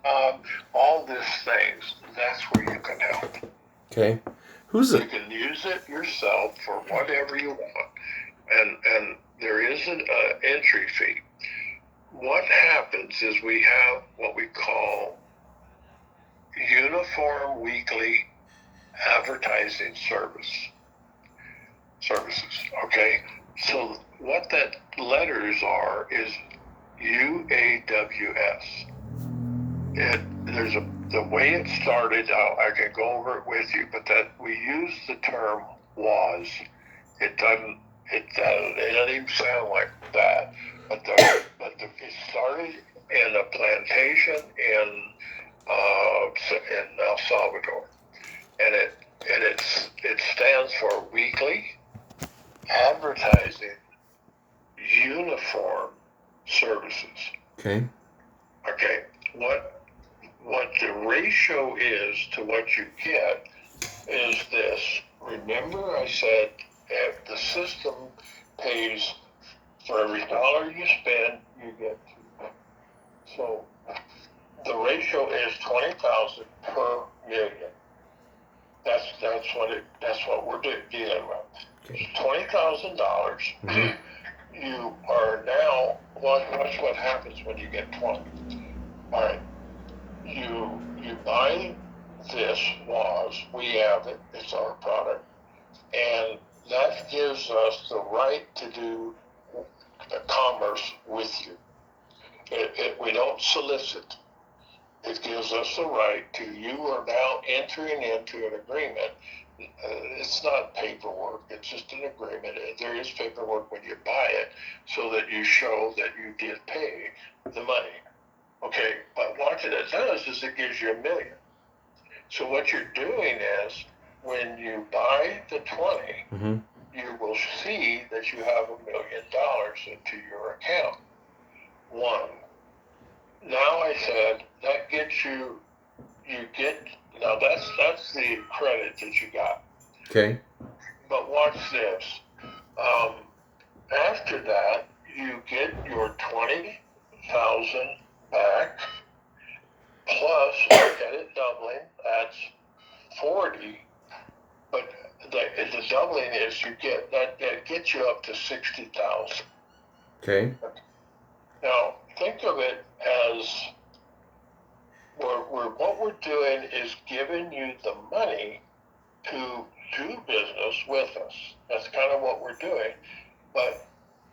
um, all these things. That's where you can help. Okay. Who's You it? can use it yourself for whatever you want, and there is an entry fee. What happens is we have what we call uniform weekly advertising services. Okay, so what that letters are is UAWS. There's the way it started. I can go over it with you, but that we use the term was. It doesn't. It doesn't even sound like that. It started in a plantation in El Salvador, and it stands for Weekly Advertising Uniform Services. Okay. Okay, what the ratio is to what you get is this. Remember, I said if the system pays for every dollar you spend, you get two. So the ratio is 20,000 per million. That's what we're dealing with. Okay. $20,000. Mm-hmm. You are now. Watch what happens when you get 20. All right. You buy this was we have it. It's our product, and that gives us the right to do commerce with you. We don't solicit. It gives us the right to, you are now entering into an agreement. It's not paperwork, it's just an agreement. There is paperwork when you buy it so that you show that you did pay the money. Okay, but what it does is it gives you $1 million. So what you're doing is when you buy the 20, Mm-hmm. you will see that you have $1 million into your account. One. Now I said that gets you. You get now. That's the credit that you got. Okay. But watch this. Um, After that, you get your 20,000 back plus look at it doubling. That's 40. But the doubling is you get that gets you up to 60,000. Okay. Now think of it as what we're doing is giving you the money to do business with us. That's kind of what we're doing. But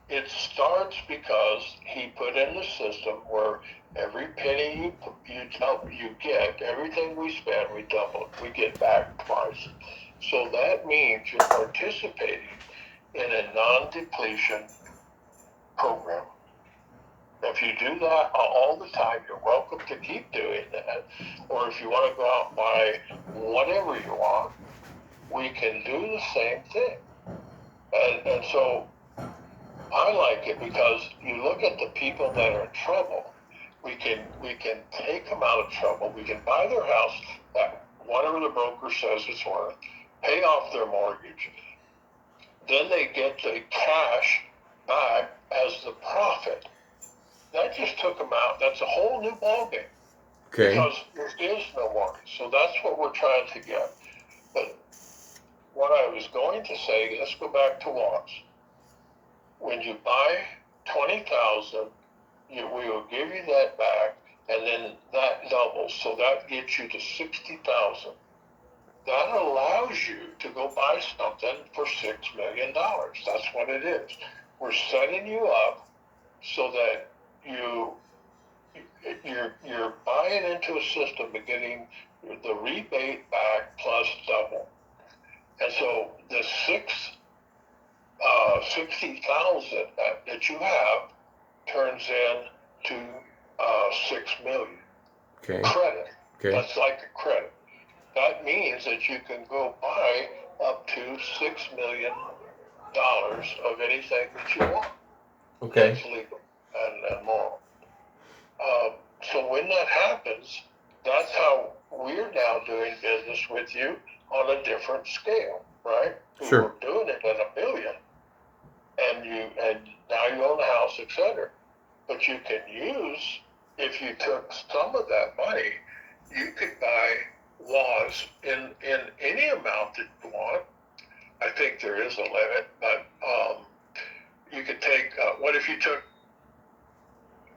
it starts because he put in the system where every penny you get, everything we spend, we double it. We get back twice. So that means you're participating in a non-depletion program. If you do that all the time, you're welcome to keep doing that. Or if you want to go out and buy whatever you want, we can do the same thing. And so I like it because you look at the people that are in trouble. We can take them out of trouble. We can buy their house at whatever the broker says it's worth, pay off their mortgage. Then they get the cash back as the profit. That just took them out. That's a whole new ballgame Okay. because there is no mortgage. So that's what we're trying to get. But what I was going to say, let's go back to loss. When you buy 20,000, we will give you that back, and then that doubles, so that gets you to 60,000. That allows you to go buy something for $6 million. That's what it is. We're setting you up so that you're buying into a system and getting the rebate back plus double. And so the 60,000 that you have turns in to 6 million Okay. credit. Okay. That's like a credit. That means that you can go buy up to $6 million of anything that you want. Okay. That's legal and moral. Um, so when that happens, that's how we're now doing business with you on a different scale, right? We Sure. were doing it at $1 million, and now you own a house, etc. But you can use if you took some of that money, you could buy laws in any amount that you want. I think there is a limit, but you could take. What if you took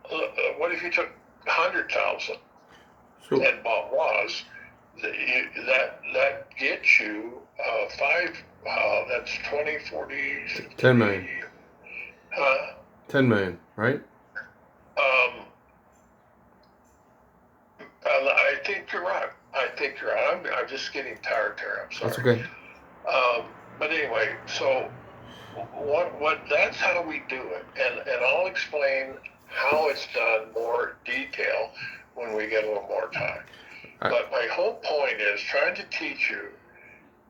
100,000 So and bought laws? That gets you five. That's 20, 40, 10 million. 50. 10 million, right? I think you're right. I'm just getting tired, Terry. I'm That's sorry. okay. But anyway, so that's how we do it, and I'll explain how it's done more detail when we get a little more time. But my whole point is trying to teach you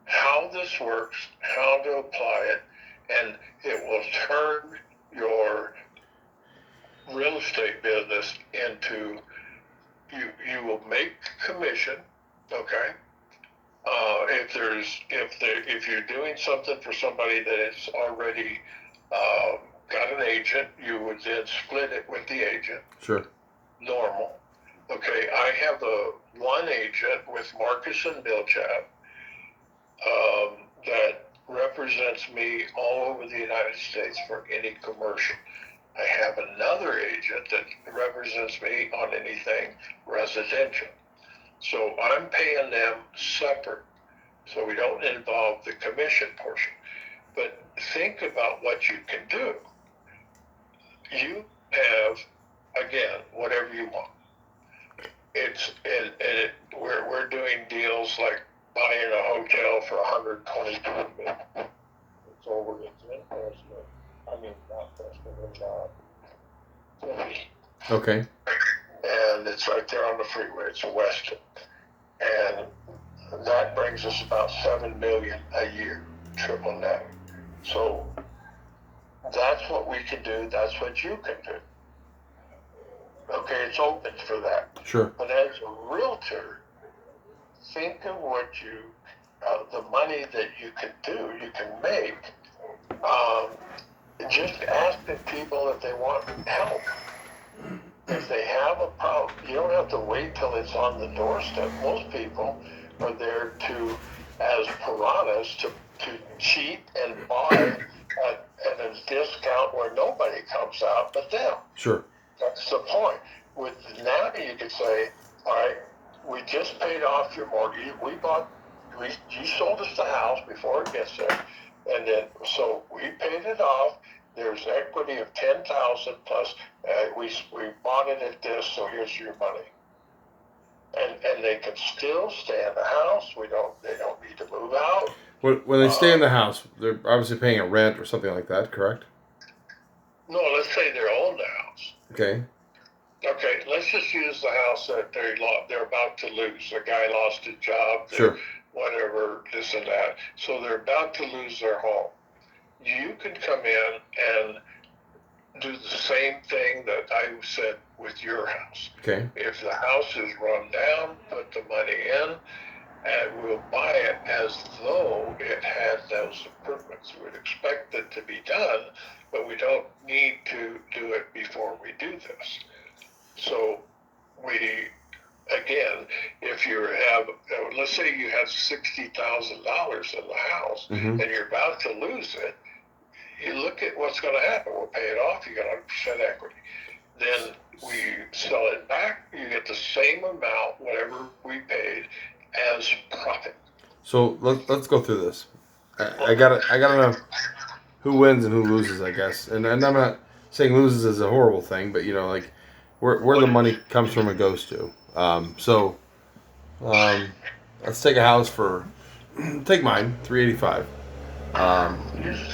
how this works, how to apply it, and it will turn your real estate business into you will make commission, okay? If you're doing something for somebody that is already got an agent, you would then split it with the agent. Sure. Normal. Okay, I have one agent with Marcus and Bilchat that represents me all over the United States for any commercial. I have another agent that represents me on anything residential. So I'm paying them separate, so we don't involve the commission portion. But think about what you can do. You have, again, whatever you want. We're doing deals like buying a hotel for 122 million. It's over in Preston. I mean, not Preston, Tennessee. Okay. And it's right there on the freeway. It's a Weston. And that brings us about 7 million a year, triple net. So that's what we can do. That's what you can do. Okay, it's open for that. Sure. But as a realtor, think of the money that you can do, you can make. Just asking people if they want help. If they have a problem, you don't have to wait till it's on the doorstep. Most people are there as piranhas, to cheat and buy at a discount where nobody comes out but them. Sure. That's the point. With now you could say, all right, we just paid off your mortgage. You sold us the house before it gets there, and then so we paid it off. There's equity of 10,000 plus. We bought it at this, so here's your money. And they can still stay in the house. They don't need to move out. When they stay in the house, they're obviously paying a rent or something like that, correct? No, let's say they own the house. Okay. Okay, let's just use the house that they're about to lose. The guy lost his job. Sure. Whatever, this and that. So they're about to lose their home. You can come in and do the same thing that I said with your house. Okay. If the house is run down, put the money in, and we'll buy it as though it had those improvements. We'd expect it to be done, but we don't need to do it before we do this. So again, if you have, let's say you have $60,000 in the house, Mm-hmm. and you're about to lose it, you look at what's going to happen. We'll pay it off. You got 100% equity. Then we sell it back. You get the same amount, whatever we paid, as profit. So let's go through this. I gotta know who wins and who loses, I guess. And I'm not saying loses is a horrible thing, but like where the money comes from and goes to. Let's take a house take mine, 385. Use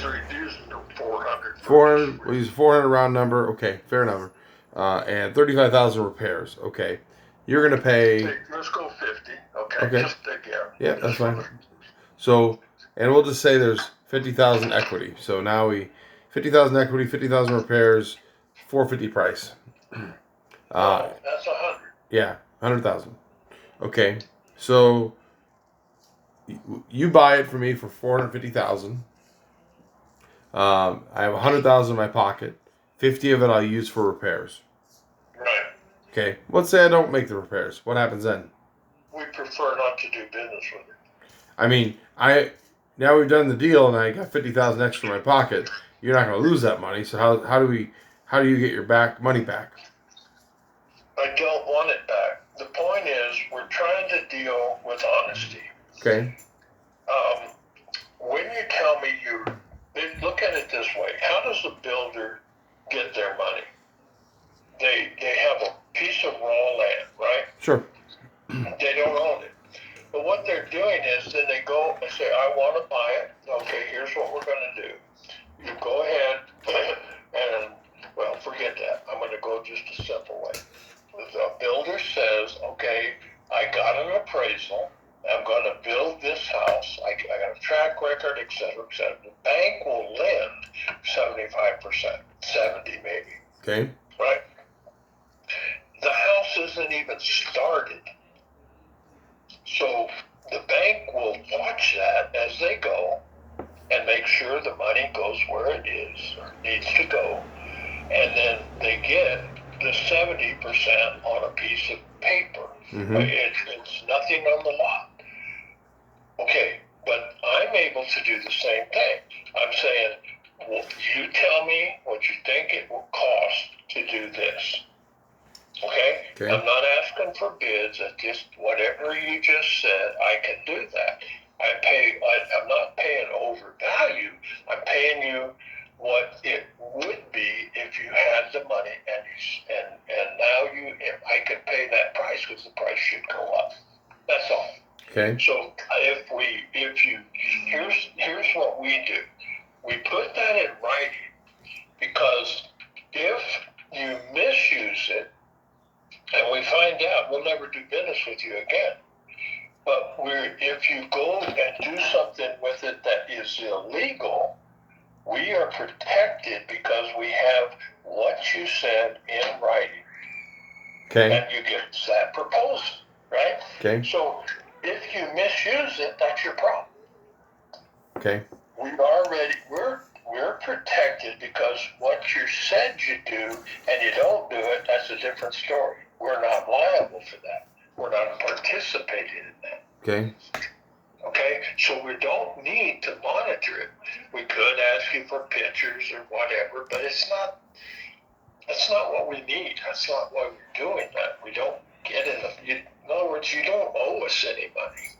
400. 400. We'll use 400 round number. Okay, fair number. And 35,000 repairs. Okay, you're gonna pay. Let's go 50. Okay. Just again. Yeah, that's fine. So, and we'll just say there's 50,000 equity. So now 50,000 equity, 50,000 repairs, 450 price. That's 100. Yeah, 100,000. Okay, so you buy it for me for 450,000. I have 100,000 in my pocket. 50 of it I'll use for repairs. Right. Okay. Let's say I don't make the repairs. What happens then? We prefer not to do business with it. I mean, now we've done the deal, and I got 50,000 extra in my pocket. You're not going to lose that money. So how do you get your money back? I don't want it back. The point is, we're trying to deal with honesty. Okay. When you tell me look at it this way. How does a builder get their money? They have a piece of raw land, right? Sure. They don't own it. But what they're doing is then they go and say, I want to buy it. Okay, here's what we're going to do. You go ahead and, well, forget that. I'm going to go just a simple way. The builder says, okay, I got an appraisal. I'm going to build this house. I got a track record, et cetera, et cetera. The bank will lend 75%, 70 maybe. Okay. Right? The house isn't even started. So the bank will watch that as they go and make sure the money goes where it is or needs to go. And then they get the 70% on a piece of paper. Mm-hmm. It's nothing on the lot. Okay, but I'm able to do the same thing. I'm saying, well, you tell me what you think it will cost to do this. Okay? I'm not asking for bids. It's just whatever you just said, I can do that. I'm not paying overvalue. I'm paying you what it would be if you had the money and now I could pay that price because the price should go up. That's all. Okay. So here's what we do. We put that in writing because if you misuse it and we find out, we'll never do business with you again. But if you go and do something with it that is illegal, we are protected because we have what you said in writing. Okay. And you get that proposal, right? Okay. So if you misuse it, that's your problem. Okay. We're protected because what you said you do and you don't do it, that's a different story. We're not liable for that. We're not participating in that. Okay. Okay? So we don't need to monitor it. We could ask you for pictures or whatever, but that's not what we need. That's not why we're doing that. We don't get in other words, you don't owe us any money.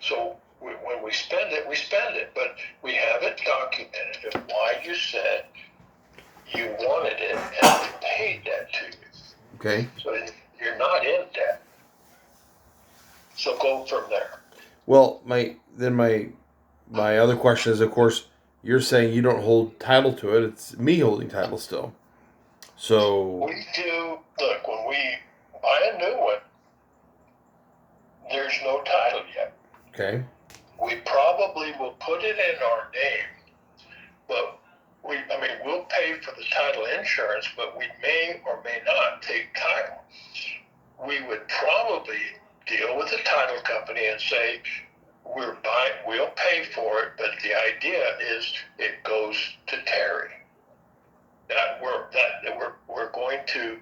So when we spend it, we spend it, but we have it documented of why you said you wanted it and we paid that to you. Okay. So you're not in debt. So go from there. Well, my other question is, of course, you're saying you don't hold title to it. It's me holding title still. So we do. Look, when we buy a new one, there's no title yet. Okay. We probably will put it in our name, but we'll pay for the title insurance, but we may or may not take title. We would probably deal with the title company and say, we'll pay for it, but the idea is it goes to Terry. We're going to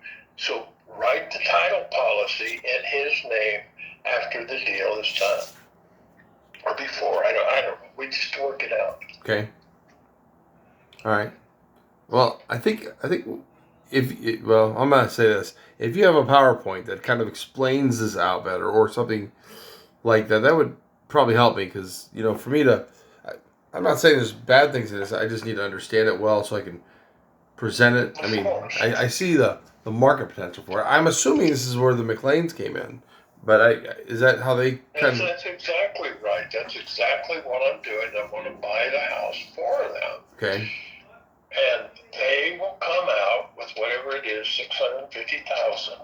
write the title policy in his name after the deal is done. Or before, I don't know. We just work it out. Okay. All right. Well, I think I'm gonna say this. If you have a PowerPoint that kind of explains this out better, or something like that, that would probably help me. Because for me I'm not saying there's bad things in this. I just need to understand it well so I can present it. I mean, I see the market potential for it. I'm assuming this is where the McLeans came in. But is that how they That's exactly right. That's exactly what I'm doing. I want to buy the house for them. Okay. And they will come out with whatever it is, $650,000.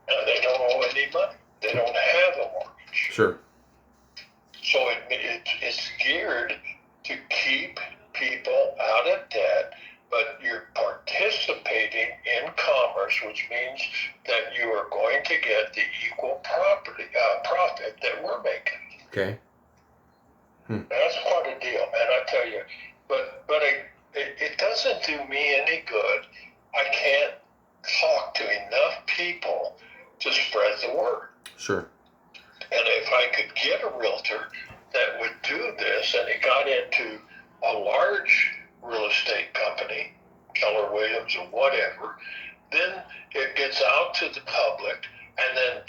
And they don't owe any money. They don't have a mortgage. Sure. So it's geared to keep people out of debt, but you're participating in commerce, which means that you are going to get the equal profit that we're making. Okay. That's quite a deal, man. I tell you, but it doesn't do me any good. I can't talk to enough people to spread the word. Sure. And if I could get a realtor that would do this, and he got into a large real estate company, Keller Williams or whatever, then it gets out to the public, and then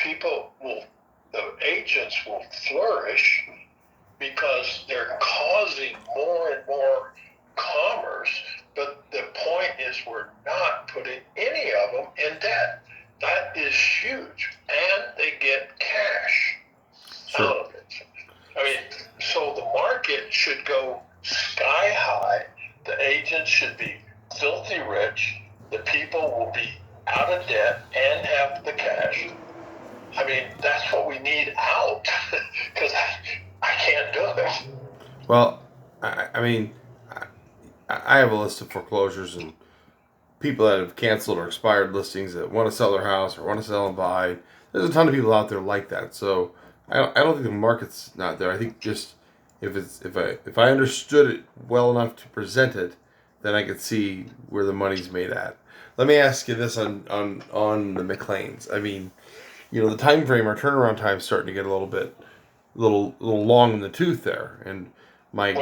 the agents will flourish because they're causing more and more commerce. But the point is, we're not putting any of them in debt. That is huge, and they get cash out of it. I mean, so the market should go sky high. The agents should be filthy rich. The people will be out of debt and have the cash. I mean, that's what we need out, because I can't do it. Well, I mean, I have a list of foreclosures and people that have canceled or expired listings that want to sell their house or want to sell and buy. There's a ton of people out there like that. So I don't think the market's not there. I think just if I understood it well enough to present it, then I could see where the money's made at. Let me ask you this on the McLeans. I mean, the time frame, our turnaround time, is starting to get a little long in the tooth there. And my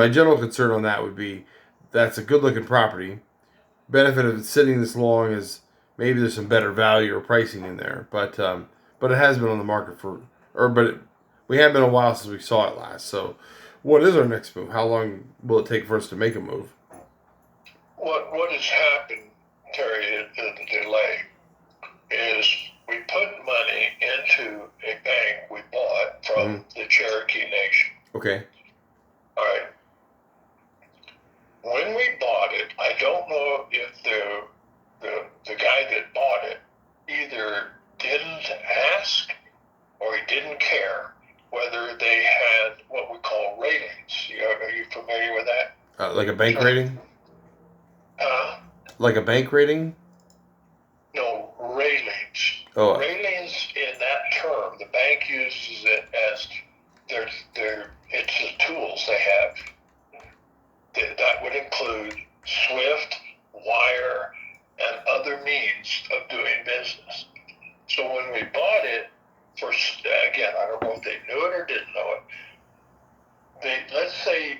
general concern on that would be that's a good looking property. Benefit of it sitting this long is maybe there's some better value or pricing in there, but it has been on the market we have been a while since we saw it last. So, what is our next move? How long will it take for us to make a move? What has happened, Terry, the delay is we put money into a bank we bought from the Cherokee Nation. Okay. All right. When we bought it, I don't know if the guy that bought it either didn't ask or he didn't care whether they had what we call ratings. Are you familiar with that? Like a bank rating? Like a bank rating? No, railings. Oh. Railings in that term, the bank uses it as it's the tools they have. That would include SWIFT, wire, and other means of doing business. So when we bought it, again, I don't know if they knew it or didn't know it. Let's say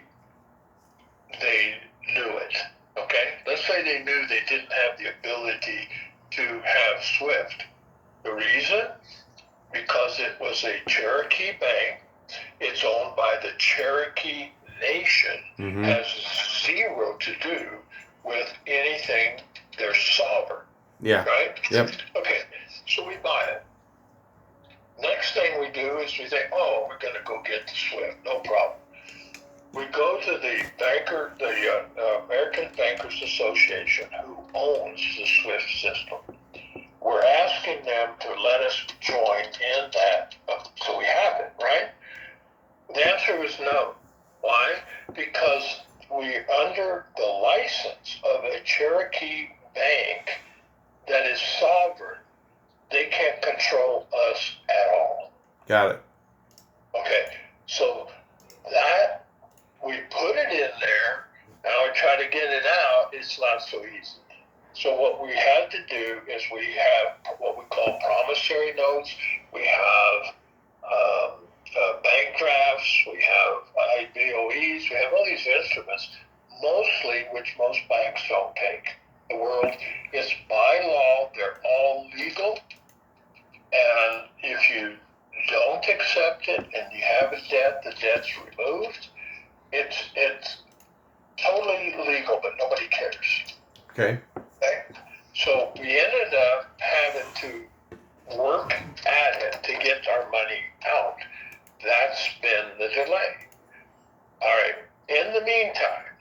they knew it, okay? Let's say they knew they didn't have the ability to have SWIFT. The reason? Because it was a Cherokee bank. It's owned by the Cherokee Nation. Has zero to do with anything. They're sovereign. Yeah. Right? Yep. Okay. So we buy it. Next thing we do is we think, we're going to go get the SWIFT. No problem. We go to the American Bankers Association, who owns the SWIFT system. We're asking them to let us join in that, so we have it, right? The answer is no. Why? Because we're under the license of a Cherokee bank that is sovereign. They can't control us at all. Got it. Okay, so that, we put it in there, now we try to get it out, it's not so easy. So what we had to do is we have what we call promissory notes, we have bank drafts, we have IBOEs, we have all these instruments, mostly which most banks don't take. The world is by law, they're all legal, and if you don't accept it and you have a debt, the debt's removed. It's totally legal, but nobody cares. Okay. So we ended up having to work at it to get our money out. That's been the delay. All right. In the meantime,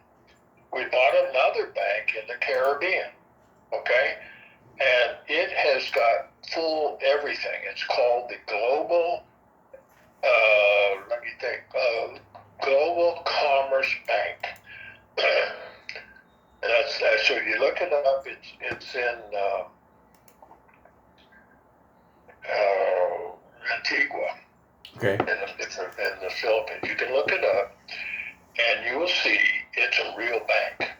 we bought another bank in the Caribbean. Okay? And it has got full everything. It's called the Global, Global Commerce Bank. And so you look it up, it's in Antigua. Okay. In the Philippines. You can look it up, and you will see it's a real bank.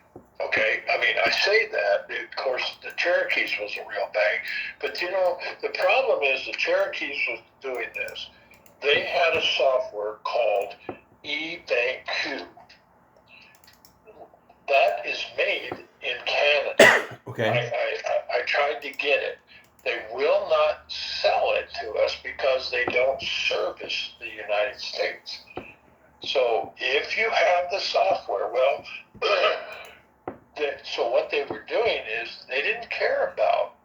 Okay? I mean, mean, I say that, of course, the Cherokees was a real bank, but the problem is the Cherokees was doing this. They had a software called eBankQ. That is made in Canada. Okay. I tried to get it. They will not sell it to us because they don't service the United States. So if you have the software, well, so what they were doing is they didn't care about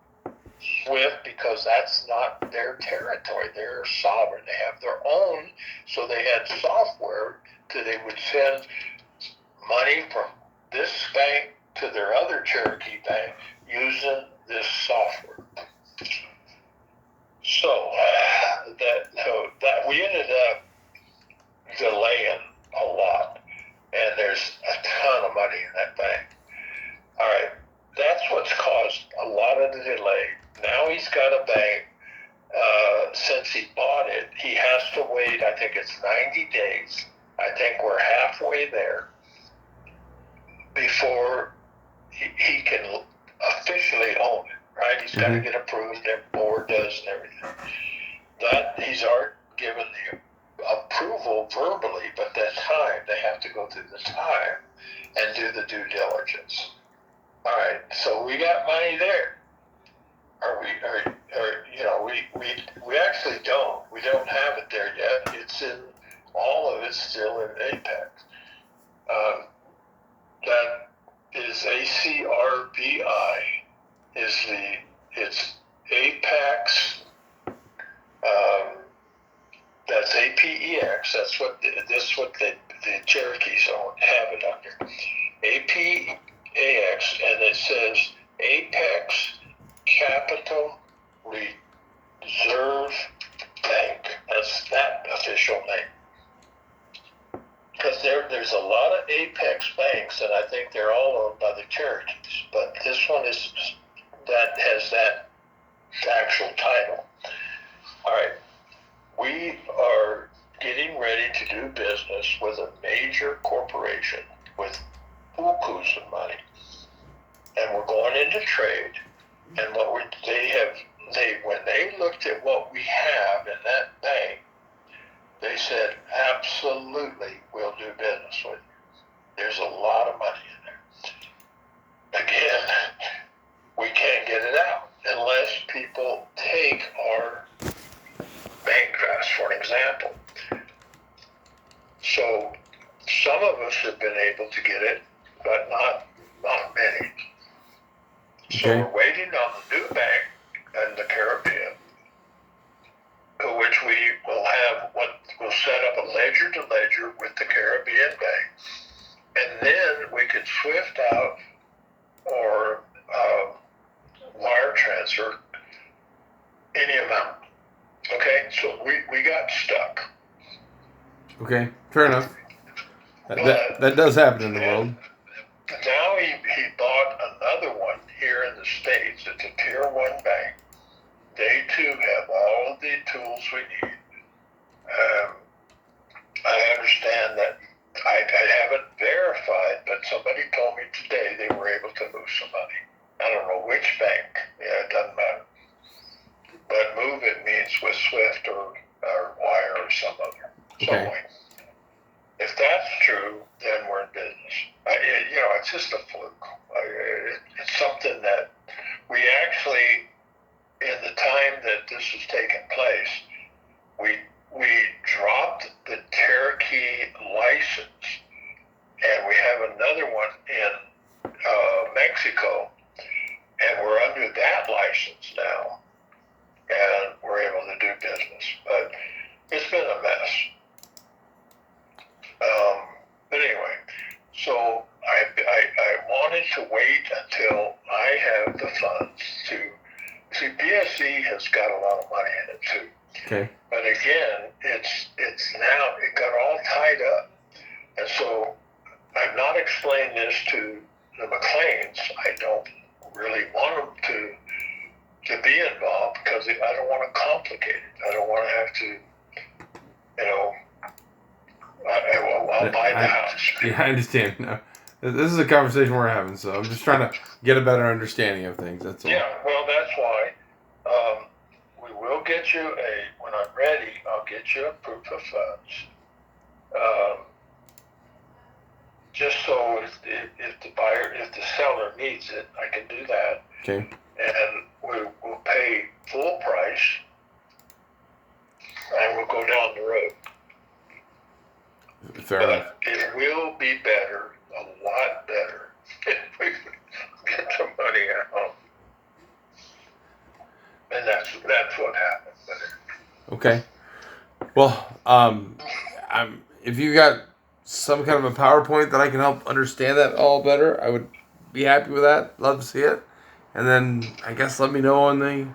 SWIFT because that's not their territory. They're sovereign. They have their own. So they had software that they would send money from this bank to their other Cherokee bank using this software. So that we ended up delaying a lot, and there's a ton of money in that bank. All right, that's what's caused a lot of the delay. Now he's got a bank. Since he bought it, he has to wait. I think it's 90 days. I think we're halfway there before he can officially own it. Right? He's got to get approved. Their board does and everything. That he's already given the approval verbally, but that time they have to go through the time and do the due diligence. All right, so we got money there. We actually don't. We don't have it there yet. It's in all of it's still in Apex. That is ACRBI. It's Apex. That's APEX. That's what the Cherokees have it under. APAX, and it says Apex Capital Reserve Bank. That's that official name. Because there's a lot of Apex banks, and I think they're all owned by the Cherokees. But this one has that actual title. All right. We are getting ready to do business with a major corporation with bukus of money, and we're going into trade. And when they looked at what we have in that bank, they said, absolutely, we'll do business with you. There's a lot of money in there. Again, we can't get it out unless people take our bank drafts, for an example. So some of us have been able to get it, but not many. So we're waiting on the new bank in the Caribbean, which we will have we'll set up a ledger to ledger with the Caribbean bank, and then we can SWIFT out or wire transfer any amount. Okay, so we got stuck. Okay, fair enough. That does happen in the world. Now he bought another one here in the States. It's a Tier 1 bank. They too have all of the tools we need. I understand that I haven't verified, but somebody told me today they were able to move some money. I don't know which bank. Yeah, it doesn't matter. But move it means with SWIFT or wire or some other way. If that's true, then we're in business. It's just a fluke. It's something that we actually, in the time that this has taken place, we dropped the Cherokee license, and we have another one in Mexico, and we're under that license now, and we're able to do business. But it's been a mess. But anyway, so I wanted to wait until I have the funds to. See, BSE has got a lot of money in it too. Okay. But again, it's now it got all tied up, and so I've not explained this to the McLeans. I don't really want them to be involved because I don't want to complicate it. I don't want to have to, I'll buy the house. Yeah, I understand. No. This is a conversation we're having, so I'm just trying to get a better understanding of things. That's all. Yeah, well, that's why. We will get you when I'm ready, I'll get you a proof of funds. Just so if the seller needs it, I can do that. Okay. And we'll pay full price, and we'll go down the road. Fair enough. But it will be better, a lot better, if we get the money out. And that's what happened. Okay. Well, if you got some kind of a PowerPoint that I can help understand that all better, I would be happy with that. Love to see it. And then I guess let me know on the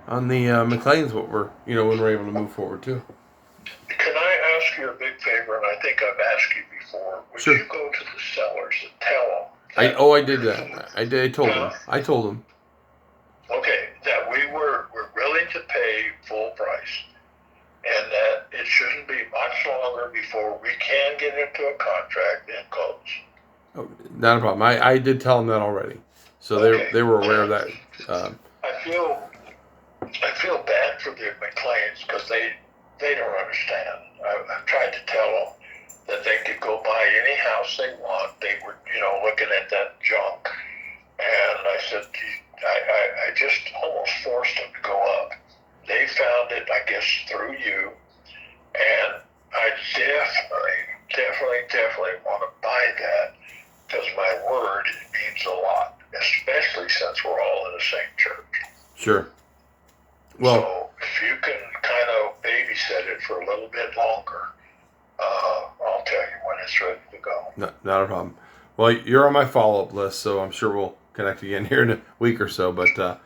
McLean's when we're able to move forward too. Can I ask you a big favor? And I think I've asked you before. Would Sure. you go to the sellers and tell them? I did that. I did. I told them. Okay, that we're willing to pay full price, and that it shouldn't be much longer before we can get into a contract and close. Oh, not a problem. I did tell them that already, so they were aware of that. I feel bad for the McLeans because they don't understand. I've tried to tell them that they could go buy any house they want. They were, looking at that junk, and I said, I just almost forced them to go up. They found it, I guess, through you, and I definitely want to buy that because my word means a lot, especially since we're all in the same church. Sure. Well, so if you can kind of babysit it for a little bit longer, I'll tell you when it's ready to go. Not a problem. Well, you're on my follow-up list, so I'm sure we'll connect again here in a week or so. But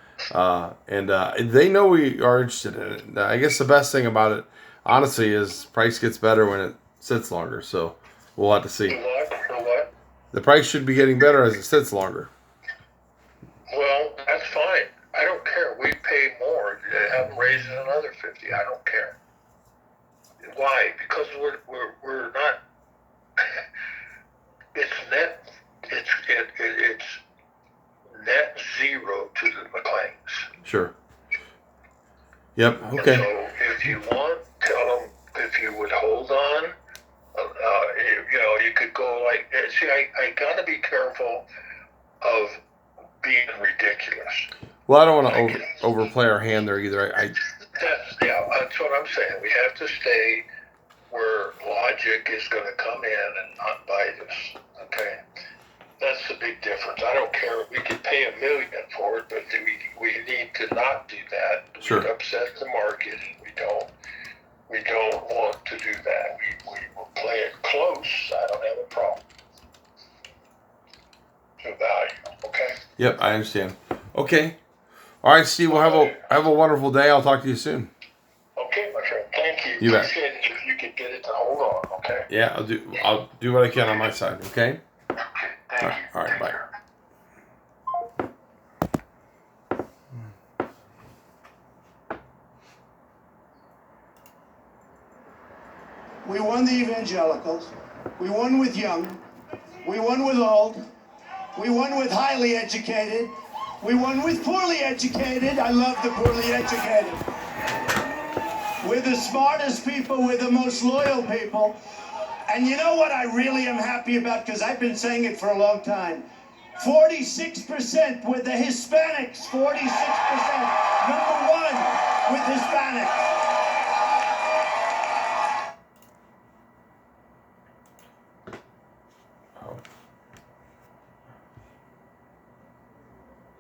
they know we are interested in it. I guess the best thing about it, honestly, is price gets better when it sits longer. So we'll have to see. The what? The price should be getting better as it sits longer. Well, that's fine. I don't care. We pay more. Have them raise it another 50. I don't care. Why? Because we're not. It's net. It's net zero to the McLeans. Sure. Yep. Okay. And so if you want, tell them if you would hold on. You could go like. See, I got to be careful of being ridiculous. Well, I don't want to overplay our hand there either. That's what I'm saying. We have to stay where logic is going to come in and not bite us. Okay, that's the big difference. I don't care. We could pay $1 million for it, but we need to not do that. Sure. It upsets the market, and we don't want to do that. We will play it close. I don't have a problem. To value. Okay. Yep, I understand. Okay. All right, Steve. Well, have a wonderful day. I'll talk to you soon. Okay, my friend. Thank you. You bet. Appreciate it if you could get it to hold on. Okay. Yeah, I'll do what I can on my side. Okay. Okay. Thank you. All right. Bye. We won the evangelicals. We won with young. We won with old. We won with highly educated. We won with poorly educated. I love the poorly educated. We're the smartest people. We're the most loyal people. And you know what I really am happy about? Because I've been saying it for a long time. 46% with the Hispanics. 46%. Number one with Hispanics. Oh.